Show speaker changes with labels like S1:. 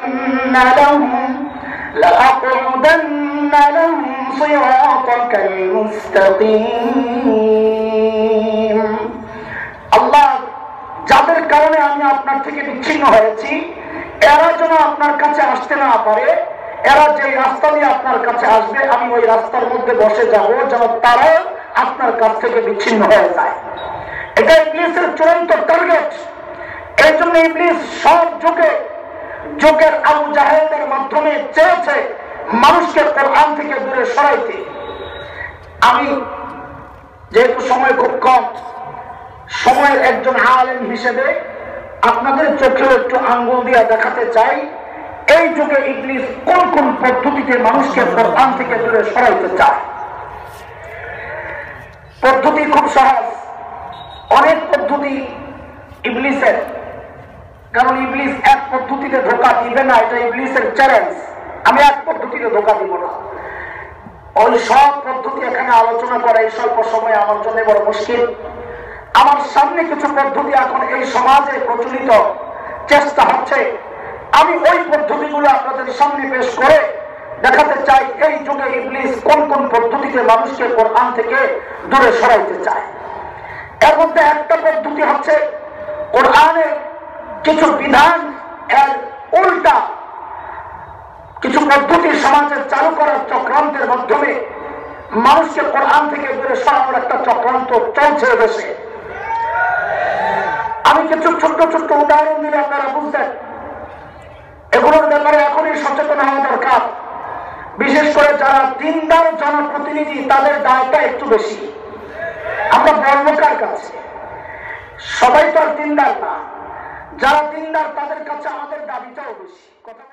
S1: لهم لأقعدن لهم صراطك المستقيم আল্লাহ যাদের কারণে আমি আপনার থেকে বিচ্ছিন্ন হয়েছি এরা যেন আপনার কাছে আসতে না পারে, এরা যে রাস্তা দিয়ে আপনার কাছে আসবে আমি ওই রাস্তার মধ্যে বসে যাব যেন তারাও আপনার কাছ থেকে বিচ্ছিন্ন হয়ে যায়। এটা ইবলিসের চূড়ান্ত টার্গেট। এই জন্য ইবলিস সব যুগের আবু জাহেলদের মাধ্যমে চেয়েছে মানুষকে কোরআন থেকে দূরে সরাইতে। আমি যেহেতু সময় খুব কম, সময়ের একজন আলেম হিসেবে আপনাদের চোখেও একটু আঙ্গুল দিয়ে দেখাতে চাই এই যুগে ইবলিস কোন কোন পদ্ধতিতে মানুষকে কোরআন থেকে দূরে সরাইতে চায়। পদ্ধতি খুব সহজ, অনেক পদ্ধতি ইবলিসের, কারণ ইবলিস এক পদ্ধতিতে ধোঁকা দিবে না, এটা ইবলিসের চ্যালেঞ্জ। আমি এক পদ্ধতিতে ধোঁকা দিব না। ওই সব পদ্ধতি এখানে আলোচনা করা এই স্বল্প সময়ে আমার জন্য বড় মুশকিল। আমার সামনে কিছু পদ্ধতি এখন এই সমাজে প্রচলিত চেষ্টা হচ্ছে, আমি ওই পদ্ধতিগুলো আপনাদের সামনে পেশ করে দেখাতে চাই এই যুগে ইবলিস কোন কোন পদ্ধতিতে মানুষকে কোরআন থেকে দূরে সরাইতে চায়। এর মধ্যে একটা পদ্ধতি হচ্ছে কোরআনের কিছু বিধান এর উল্টা কিছু পদ্ধতি সমাজে চালু করার চক্রান্তের মাধ্যমে মানুষকে কোরআন থেকে দূরে সরানোর একটা চক্রান্ত চলছে দেশে। আমি কিছু ছোট্ট ছোট্ট উদাহরণ দিলে আপনারা বুঝবেন এগুলোর ব্যাপারে এখনই সচেতন হওয়া দরকার। বিশেষ করে যারা দিনদার জনপ্রতিনিধি তাদের দায়টা একটু বেশি। আমরা বর্ণকার কাছে সবাই তো আর দিনদার না, যারা দিনদার তাদের কাছে আমাদের দাবিটাও বেশি। কথা